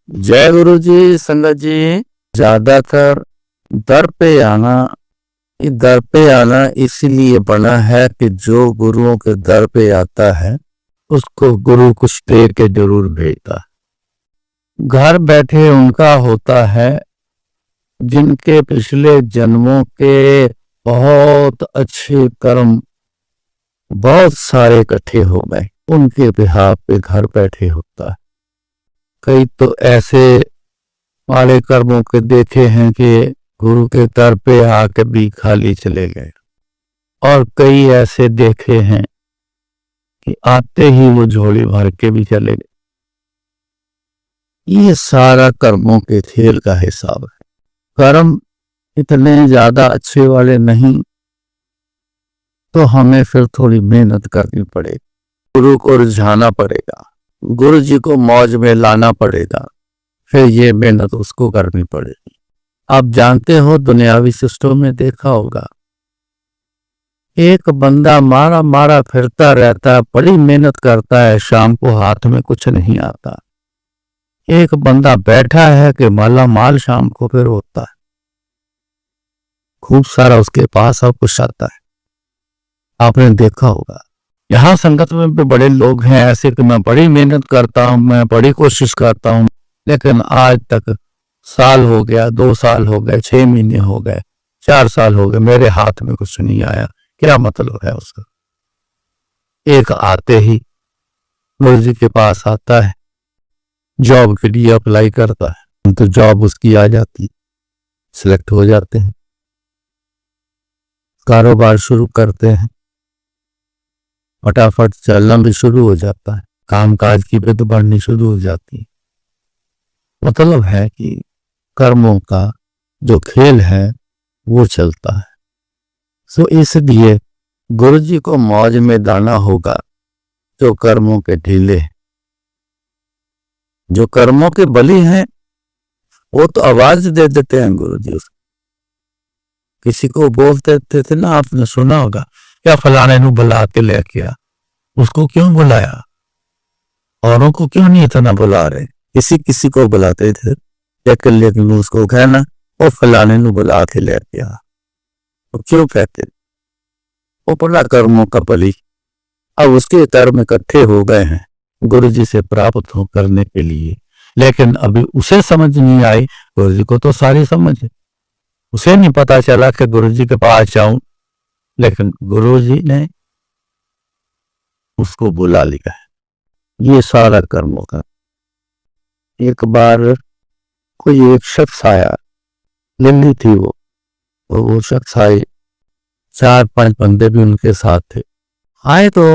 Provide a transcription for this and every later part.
जय गुरु जी। संगत जी, ज्यादातर दर पे आना, दर पे आना इसलिए बना है कि जो गुरुओं के दर पे आता है उसको गुरु कुछ दे के जरूर भेजता है। घर बैठे उनका होता है जिनके पिछले जन्मों के बहुत अच्छे कर्म बहुत सारे इकट्ठे हो गए, उनके बिहाफ पे घर बैठे होता है। कई तो ऐसे माड़े कर्मों के देखे हैं कि गुरु के दर पे आके भी खाली चले गए, और कई ऐसे देखे हैं कि आते ही वो झोली भर के भी चले गए। ये सारा कर्मों के खेल का हिसाब है। कर्म इतने ज्यादा अच्छे वाले नहीं तो हमें फिर थोड़ी मेहनत करनी पड़ेगी, गुरु को रिझाना पड़ेगा, गुरु जी को मौज में लाना पड़ेगा, फिर ये मेहनत उसको करनी पड़ेगी। आप जानते हो, दुनियावी सिस्टम में देखा होगा, एक बंदा मारा मारा फिरता रहता है, बड़ी मेहनत करता है, शाम को हाथ में कुछ नहीं आता। एक बंदा बैठा है कि माला माल शाम को फिर होता है, खूब सारा उसके पास सब कुछ आता है। आपने देखा होगा, यहाँ संगत में भी बड़े लोग हैं ऐसे कि मैं बड़ी मेहनत करता हूं, मैं बड़ी कोशिश करता हूं, लेकिन आज तक साल हो गया, 2 साल हो गए, 6 महीने हो गए, 4 साल हो गए, मेरे हाथ में कुछ नहीं आया। क्या मतलब है उसका? एक आते ही गुरु जी के पास आता है, जॉब के लिए अप्लाई करता है, तो जॉब उसकी आ जाती, सिलेक्ट हो जाते हैं, कारोबार शुरू करते हैं, फटाफट चलना भी शुरू हो जाता है, कामकाज की विध बढ़नी शुरू हो जाती है। मतलब है कि कर्मों का जो खेल है वो चलता है। सो इसलिए गुरु जी को मौज में दाना होगा जो कर्मों के ढीले हैं। जो कर्मों के बली हैं वो तो आवाज दे देते हैं गुरु जी उसको। किसी को बोलते थे ना, आपने सुना होगा, क्या फलाने को बुला के ले किया, उसको क्यों बुलाया, औरों को क्यों नहीं इतना बुला रहे? किसी किसी को बुलाते थे, लेकिन उसको कहना वो फलाने को बुला के ले गया, तो क्यों कहते? वो बड़ा कर्मों का बली। अब उसके कर्म इकट्ठे हो गए हैं गुरु जी से प्राप्त हो करने के लिए, लेकिन अभी उसे समझ नहीं आई। गुरु जी को तो सारी समझ है, उसे नहीं पता चला कि गुरु जी के पास जाऊं, लेकिन गुरु जी ने उसको बुला लिया है। ये सारा कर्मों का। एक बार कोई एक शख्स आया, लिल्ली थी वो शख्स आए, 4-5 बंदे भी उनके साथ थे। आए तो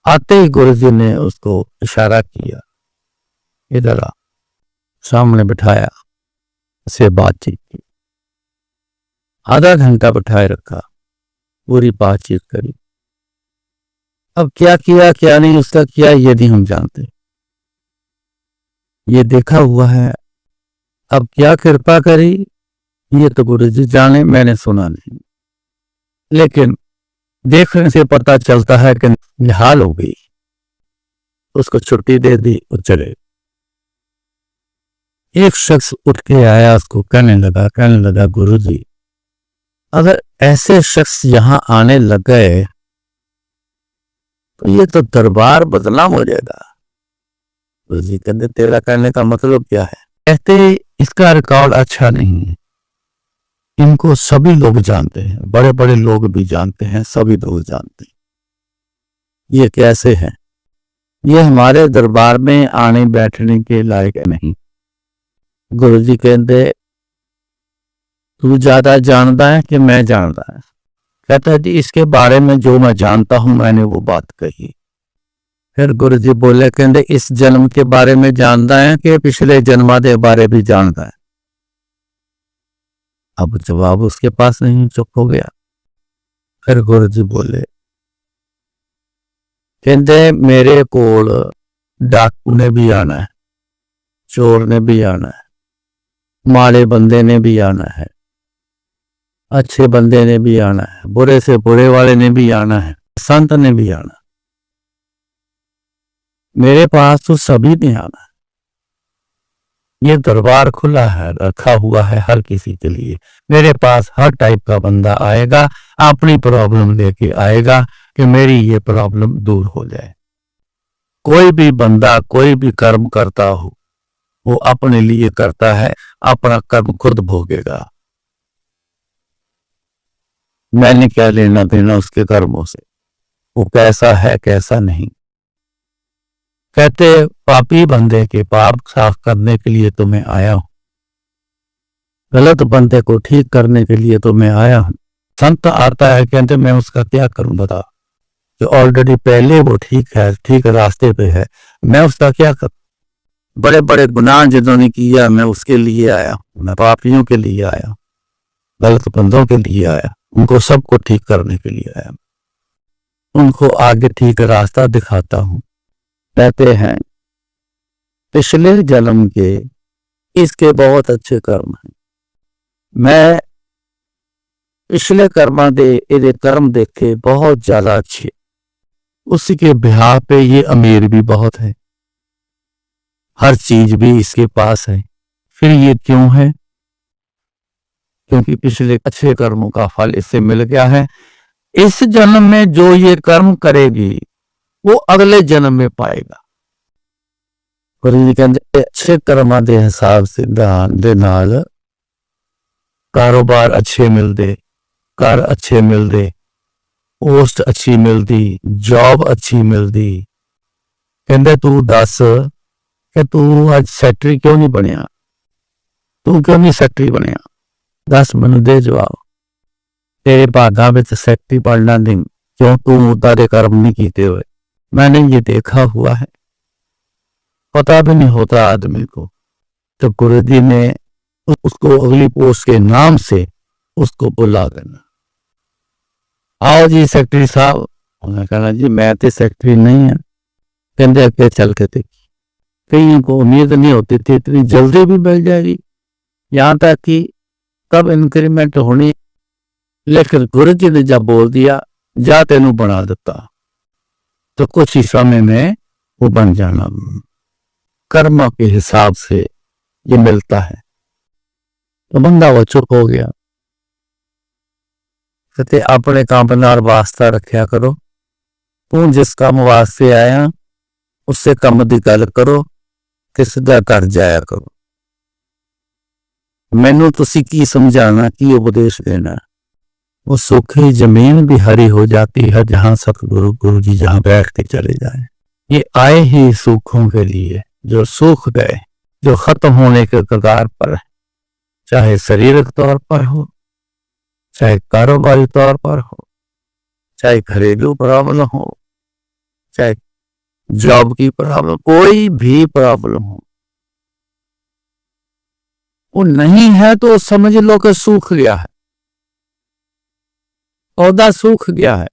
आते ही गुरु जी ने उसको इशारा किया, इधर आ, सामने बिठाया, से बातचीत की, आधा घंटा बिठाए रखा, पूरी बातचीत करी। अब क्या किया क्या नहीं उसका किया ये नहीं हम जानते, ये देखा हुआ है। अब क्या कृपा करी ये तो गुरु जी जाने, मैंने सुना नहीं, लेकिन देखने से पता चलता है कि निहाल हो गई। उसको छुट्टी दे दी और चले। एक शख्स उठ के आया, उसको कहने लगा गुरु जी, अगर ऐसे शख्स यहां आने लग गए तो ये तो दरबार बदनाम हो जाएगा। गुरु जी कहते तेरा कहने का मतलब क्या है? कहते इसका रिकॉर्ड अच्छा नहीं है, इनको सभी लोग जानते हैं, बड़े बड़े लोग भी जानते हैं, सभी लोग जानते हैं। ये कैसे है? ये हमारे दरबार में आने बैठने के लायक नहीं। गुरु जी कहते तू ज्यादा जानता है कि मैं जानता है? कहता है जी इसके बारे में जो मैं जानता हूं मैंने वो बात कही। फिर गुरु जी बोले, कहते इस जन्म के बारे में जानता है कि पिछले जन्मा के बारे भी जानता है? अब जवाब उसके पास नहीं, चुप हो गया। फिर गुरु जी बोले, कहते मेरे कोल डाकू ने भी आना है, चोर ने भी आना है, माड़े बंदे ने भी आना है, अच्छे बंदे ने भी आना है, बुरे से बुरे वाले ने भी आना है, संत ने भी आना। मेरे पास तो सभी ने आना है। ये दरबार खुला है, रखा हुआ है हर किसी के लिए। मेरे पास हर टाइप का बंदा आएगा, अपनी प्रॉब्लम लेके आएगा कि मेरी ये प्रॉब्लम दूर हो जाए। कोई भी बंदा कोई भी कर्म करता हो, वो अपने लिए करता है, अपना कर्म खुद भोगेगा। मैंने क्या लेना देना उसके कर्मों से, वो कैसा है कैसा नहीं। कहते पापी बंदे के पाप साफ करने के लिए तो मैं आया हूं, गलत बंदे को ठीक करने के लिए तो मैं आया हूं। संत आता है, कहते मैं उसका क्या करूं बता, जो ऑलरेडी पहले वो ठीक है, ठीक रास्ते पे है, मैं उसका क्या करूं। बड़े बड़े गुनाह जिन्होंने किया मैं उसके लिए आया, मैं पापियों के लिए आया, गलत बंदों के लिए आया, उनको सबको ठीक करने के लिए आया, उनको आगे ठीक रास्ता दिखाता हूं। कहते हैं पिछले जन्म के इसके बहुत अच्छे कर्म हैं, मैं पिछले कर्मा दे ये कर्म देखे बहुत ज्यादा अच्छे, उसी के बिहार पे ये अमीर भी बहुत है, हर चीज भी इसके पास है। फिर ये क्यों है, क्योंकि पिछले अच्छे कर्मों का फल इससे मिल गया है। इस जन्म में जो ये कर्म करेगी वो अगले जन्म में पाएगा। और ये कहते अच्छे कर्मा दे हिसाब से दान दे नाल कारोबार अच्छे मिलते, घर अच्छे मिलते, पोस्ट अच्छी मिलती, जॉब अच्छी मिलती। कहते तू दस कि तू आज सैकटरी क्यों नहीं बनया, तू क्यों नहीं सैकटरी बनया, दस मैनू दे जवाब। तेरे भागा में सैकटरी बनना नहीं, क्यों तू उतारे कर्म नहीं कीते हुए। मैंने ये देखा हुआ है, पता भी नहीं होता आदमी को, तो गुरु जी ने उसको अगली पोस्ट के नाम से उसको बुला देना, आओ जी सेक्रेटरी साहब। उन्होंने कहना जी मैं तो सेक्रेटरी नहीं है, कहते अगे चल के देखी। कईयों को उम्मीद नहीं होती थी इतनी जल्दी भी मिल जाएगी, यहाँ तक कि कब इंक्रीमेंट होनी, लेकिन गुरु जी ने जब बोल दिया जा तेनू बना देता, तो कुछ ही समय में वो बन जाना। कर्म के हिसाब से ये मिलता है। तो बंदा वो चुप हो गया। कहते अपने काम नाल वास्ता रखा करो, तू जिस काम वास्ते आया उससे कम की गल करो ते सीधा कर जाया करो। मैनू तुसी की समझाना की उपदेश देना। वो सूखी जमीन भी हरी हो जाती है जहां सतगुरु गुरु जी जहां बैठ के चले जाए। ये आए ही सुखों के लिए, जो सूख गए, जो खत्म होने के कगार पर है, चाहे शारीरिक तौर पर हो, चाहे कारोबारी तौर पर हो, चाहे घरेलू प्रॉब्लम हो, चाहे जॉब की प्रॉब्लम, कोई भी प्रॉब्लम हो, वो नहीं है तो समझ लो कि सूख गया है, पौधा सूख गया है।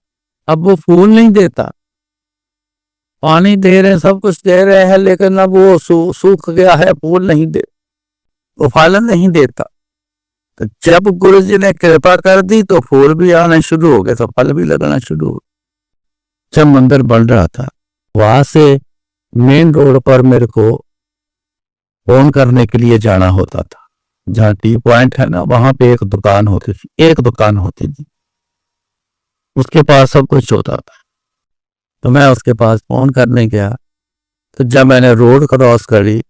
अब वो फूल नहीं देता, पानी दे रहे हैं, सब कुछ दे रहे हैं, लेकिन अब वो सूख गया है, फूल नहीं दे, वो फल नहीं देता। तो जब गुरु जी ने कृपा कर दी तो फूल भी आने शुरू हो गए, तो फल भी लगना शुरू हो। जब मंदिर बन रहा था वहां से मेन रोड पर मेरे को फोन करने के लिए जाना होता था, जहाँ टी पॉइंट है ना, वहां पे एक दुकान होती थी, एक दुकान होती थी, उसके पास सब कुछ होता था। तो मैं उसके पास फोन करने गया, तो जब मैंने रोड क्रॉस करी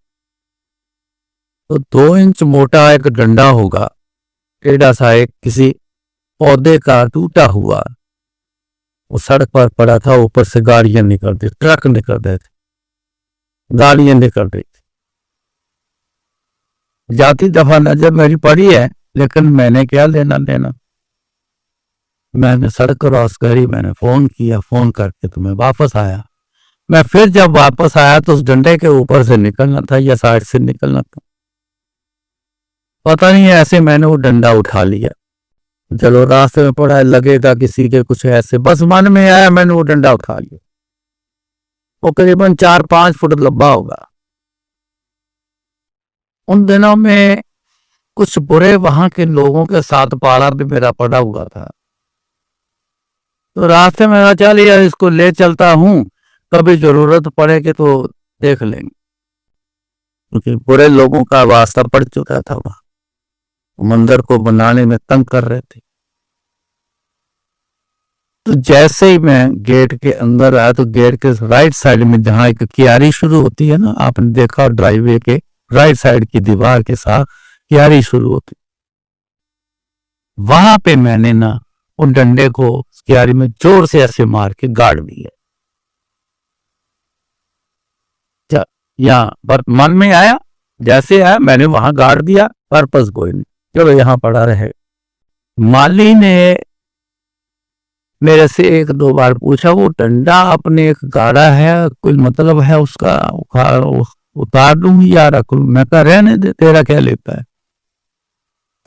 तो 2 इंच मोटा एक डंडा होगा, टेढ़ा सा एक किसी पौधे का टूटा हुआ, वो सड़क पर पड़ा था। ऊपर से गाड़ियां निकल रही, ट्रक निकल रहे थे, गाड़ियां निकल रही थी। जाती दफा नजर मेरी पड़ी है, लेकिन मैंने क्या लेना देना। मैंने सड़क क्रॉस करी, मैंने फोन किया, फोन करके तो मैं वापस आया। मैं फिर जब वापस आया तो उस डंडे के ऊपर से निकलना था या साइड से निकलना था, पता नहीं, ऐसे मैंने वो डंडा उठा लिया। चलो रास्ते में पड़ा है, लगेगा किसी के कुछ ऐसे, बस मन में आया, मैंने वो डंडा उठा लिया। वो करीबन 4-5 फुट लंबा होगा। उन दिनों में कुछ बुरे वहां के लोगों के साथ पाला भी मेरा पड़ा हुआ था। तो रास्ते में चल यार इसको ले चलता हूं, कभी जरूरत पड़ेगी तो देख लेंगे। क्योंकि बुरे लोगों का वास्ता पड़ चुका था, वहां मंदिर को बनाने में तंग कर रहे थे। तो जैसे ही मैं गेट के अंदर आया तो गेट के राइट साइड में जहां एक क्यारी शुरू होती है ना, आपने देखा ड्राइववे के राइट साइड की दीवार के साथ क्यारी शुरू होती, वहां पे मैंने ना उन डंडे को क्यारी में जोर से ऐसे मार के गाड़ दिया। या पर मन में आया, जैसे आया मैंने वहां गाड़ दिया, पर्पस कोई नहीं, चलो यहां पड़ा रहे। माली ने मेरे से एक दो बार पूछा, वो डंडा आपने एक गाड़ा है, कोई मतलब है उसका, उतार दूं या रख लूं? मैं कह रहने दे, तेरा क्या लेता है।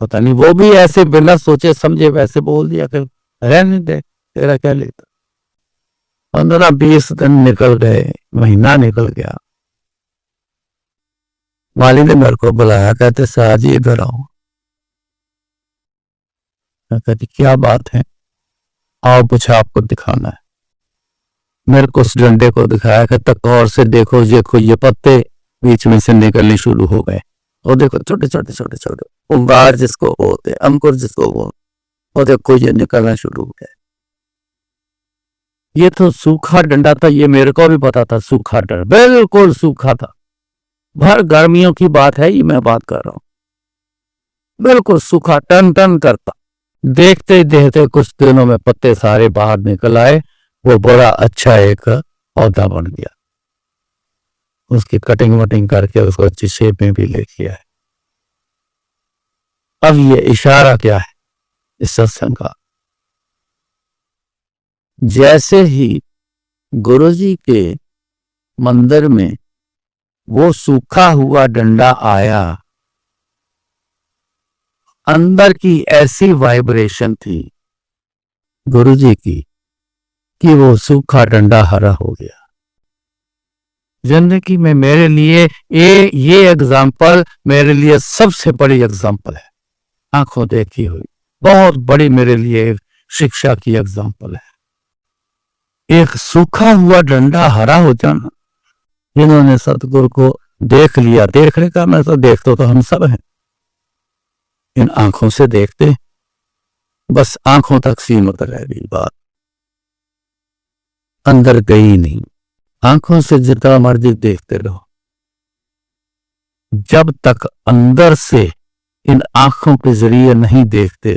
पता नहीं वो भी ऐसे बिना सोचे समझे वैसे बोल दिया कि रहने दे, तेरा क्या लेता। 15-20 दिन निकल गए, महीना निकल गया। माली ने मेरे को बुलाया, कहते शाह जी इधर आओ। मैं कहती क्या बात है? आओ कुछ आपको दिखाना है। मेरे को उस डंडे को दिखाया कि तक और से देखो, ये पत्ते बीच में से निकलने शुरू हो गए, और देखो छोटे छोटे छोटे छोटे उंगार जिसको बोलते, अंकुर जिसको बोलते, और देखो ये निकलना शुरू हो गया। ये तो सूखा डंडा था, ये मेरे को भी पता था, सूखा डंडा बिल्कुल सूखा था। भर गर्मियों की बात है, ये मैं बात कर रहा हूं, बिल्कुल सूखा टन टन करता। देखते देखते कुछ दिनों में पत्ते सारे बाहर निकल आए, वो बड़ा अच्छा एक पौधा बन गया। उसकी कटिंग वटिंग करके उसको अच्छी शेप में भी ले किया है। अब ये इशारा क्या है इस सत्संग का? जैसे ही गुरुजी के मंदिर में वो सूखा हुआ डंडा आया, अंदर की ऐसी वाइब्रेशन थी गुरुजी की कि वो सूखा डंडा हरा हो गया। जिंदगी में मेरे लिए ये एग्जाम्पल मेरे लिए सबसे बड़ी एग्जाम्पल है, आंखों देखी हुई बहुत बड़ी मेरे लिए शिक्षा की एग्जाम्पल है। एक सूखा हुआ डंडा हरा हो जाना, जिन्होंने सतगुरु को देख लिया, देखने का मैं तो देखते तो हम सब हैं, इन आंखों से देखते, बस आंखों तक सीमित रह गई बात, अंदर गई नहीं। आंखों से जितना मर्जी देखते रहो, जब तक अंदर से इन आंखों के जरिए नहीं देखते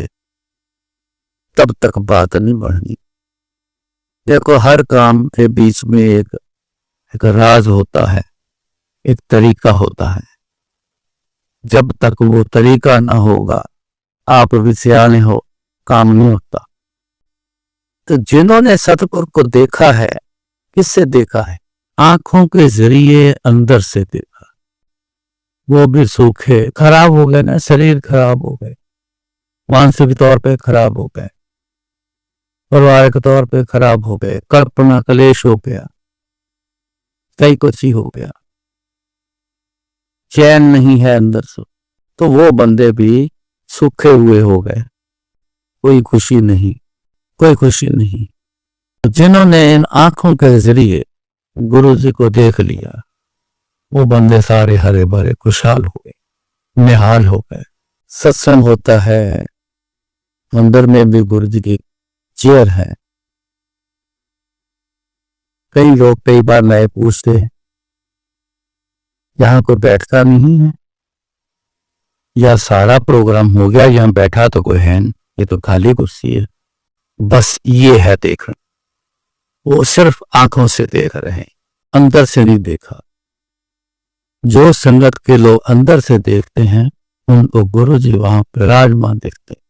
तब तक बात नहीं बढ़नी। देखो हर काम के बीच में एक राज होता है, एक तरीका होता है। जब तक वो तरीका ना होगा, आप भी सियाने हो, काम नहीं होता। तो जिन्होंने सतगुरु को देखा है, किससे देखा है? आंखों के जरिए अंदर से देखा। वो भी सूखे खराब हो गए ना, शरीर खराब हो गए, मानसिक तौर पे खराब हो गए, पारिवारिक तौर पे खराब हो गए, कल्पना कलेश हो गया, कई कुछ ही हो गया, चैन नहीं है अंदर से, तो वो बंदे भी सूखे हुए हो गए, कोई खुशी नहीं, कोई खुशी नहीं। जिन्होंने इन आंखों के जरिए गुरु जी को देख लिया, वो बंदे सारे हरे भरे खुशहाल हो गए, निहाल हो गए। सत्संग होता है, मंदिर में भी गुरु जी की चेयर है। कई लोग कई बार नए पूछते हैं, यहां कोई बैठता नहीं है या सारा प्रोग्राम हो गया, यहां बैठा तो कोई है नहीं, ये तो खाली कुर्सी है। बस ये है देखना, वो सिर्फ आंखों से देख रहे हैं, अंदर से नहीं देखा। जो संगत के लोग अंदर से देखते हैं, उनको गुरु जी वहां विराजमान देखते हैं।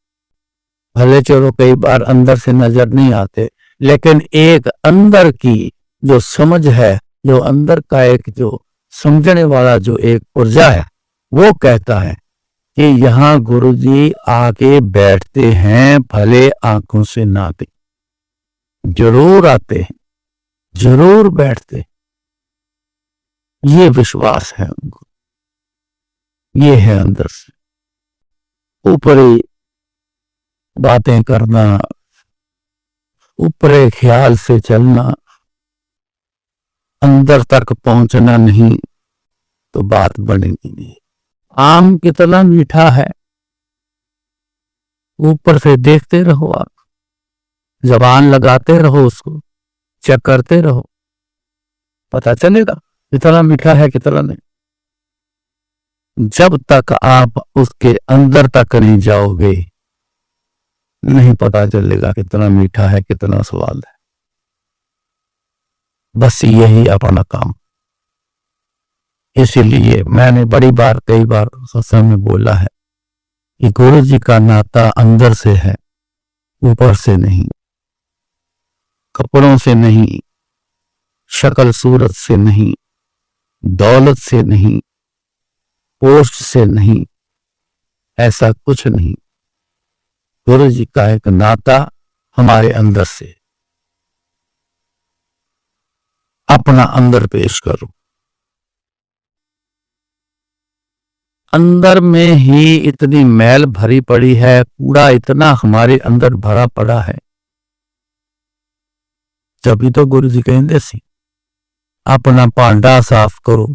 भले चलो कई बार अंदर से नजर नहीं आते, लेकिन एक अंदर की जो समझ है, जो अंदर का एक जो समझने वाला जो एक ऊर्जा है, वो कहता है कि यहाँ गुरु जी आके बैठते हैं, भले आंखों से ना देख, जरूर आते हैं, जरूर बैठते। ये विश्वास है उनको, ये है अंदर से। ऊपरी बातें करना, ऊपरी ख्याल से चलना, अंदर तक पहुंचना नहीं, तो बात बनेगी नहीं। आम कितना मीठा है, ऊपर से देखते रहो, आप जबान लगाते रहो, उसको चेक करते रहो, पता चलेगा कितना मीठा है कितना नहीं। जब तक आप उसके अंदर तक नहीं जाओगे नहीं पता चलेगा कितना मीठा है कितना स्वाद है। बस यही अपना काम। इसीलिए मैंने बड़ी बार कई बार सत्संग में बोला है कि गुरु जी का नाता अंदर से है, ऊपर से नहीं, कपड़ों से नहीं, शक्ल सूरत से नहीं, दौलत से नहीं, पोस्ट से नहीं, ऐसा कुछ नहीं। गुरु जी का एक नाता हमारे अंदर से। अपना अंदर पेश करो। अंदर में ही इतनी मैल भरी पड़ी है, कूड़ा इतना हमारे अंदर भरा पड़ा है। जब तो गुरु जी कहते सी अपना भांडा साफ करो।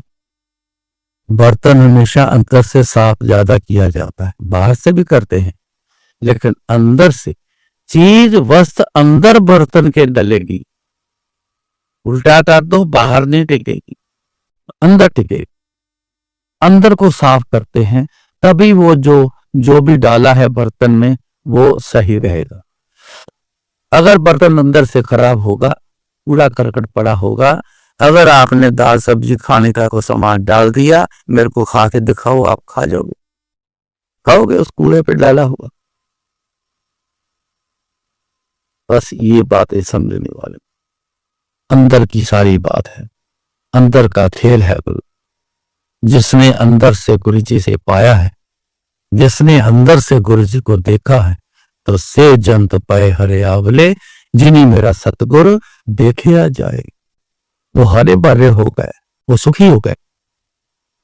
बर्तन हमेशा अंदर से साफ ज्यादा किया जाता है, बाहर से भी करते हैं, लेकिन अंदर से चीज वस्तु अंदर बर्तन के डलेगी। उल्टा कर दो, बाहर नहीं टिकेगी, अंदर टिकेगी। अंदर को साफ करते हैं तभी वो जो भी डाला है बर्तन में वो सही रहेगा। अगर बर्तन अंदर से खराब होगा, कूड़ा करकट पड़ा होगा, अगर आपने दाल सब्जी खाने का को सामान डाल दिया, मेरे को खा के दिखाओ, आप खा जाओगे, खाओगे उस कूड़े पे डाला हुआ। बस ये बातें समझने वाले। अंदर की सारी बात है, अंदर का खेल है। जिसने अंदर से गुरु जी से पाया है, जिसने अंदर से गुरु जी को देखा है, तो से जंत पाए हरे आवले, जिन्हीं मेरा सतगुरु देखिया जाए। वो हरे भरे हो गए, वो सुखी हो गए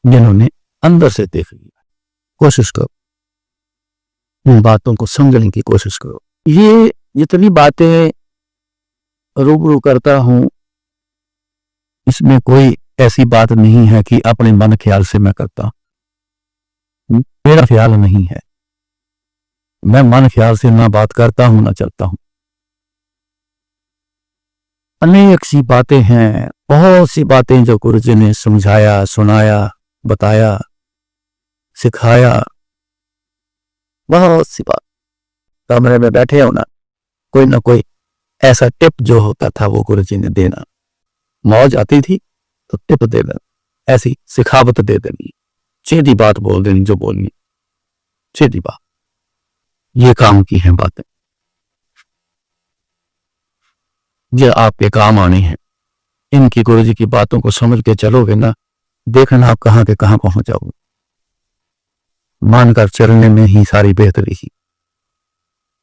जिन्होंने अंदर से देख लिया। कोशिश करो, इन बातों को समझने की कोशिश करो। ये जितनी बातें रूबरू करता हूं, इसमें कोई ऐसी बात नहीं है कि अपने मन ख्याल से मैं करता। मेरा ख्याल नहीं है, मैं मन ख्याल से ना बात करता हूं ना चलता हूं। अनेक सी बातें हैं, बहुत सी बातें जो गुरु जी ने समझाया, सुनाया, बताया, सिखाया। बहुत सी बात। कमरे में बैठे हो ना कोई ऐसा टिप जो होता था वो गुरु जी ने देना। मौज आती थी तो टिप दे देना, ऐसी सिखावत दे देनी, सीधी बात बोल देनी जो बोलनी, सीधी बात। ये काम की है बातें, ये आपके काम आनी है। इनकी गुरु जी की बातों को समझ के चलोगे ना, देखना आप कहां के कहां पहुंच जाओगे। मानकर चलने में ही सारी बेहतरी ही।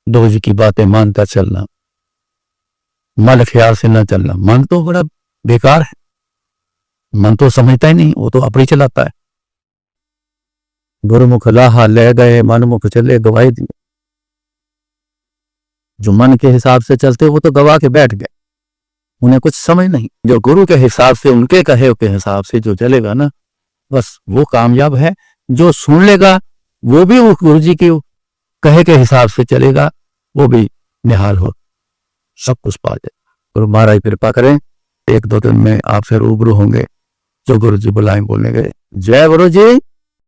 गुरु जी की बातें मानकर चलना, मन ख्याल से न चलना। मन तो बड़ा बेकार है, मन तो समझता ही नहीं, वो तो अपनी चलाता है। गुरुमुख लाहा ले गए, मनमुख चले गवाही दिए। जो मन के हिसाब से चलते वो तो गवा के बैठ गए, उन्हें कुछ समझ नहीं। जो गुरु के हिसाब से, उनके कहे के हिसाब से जो चलेगा ना, बस वो कामयाब है। जो सुन लेगा वो भी वो गुरु जी के कहे के हिसाब से चलेगा, वो भी निहाल हो, सब कुछ पा जाए। गुरु महाराज कृपा करें, 1-2 दिन में आपसे रूबरू होंगे। जो गुरु जी बुलाएं बोलने गए। जय गुरु जी।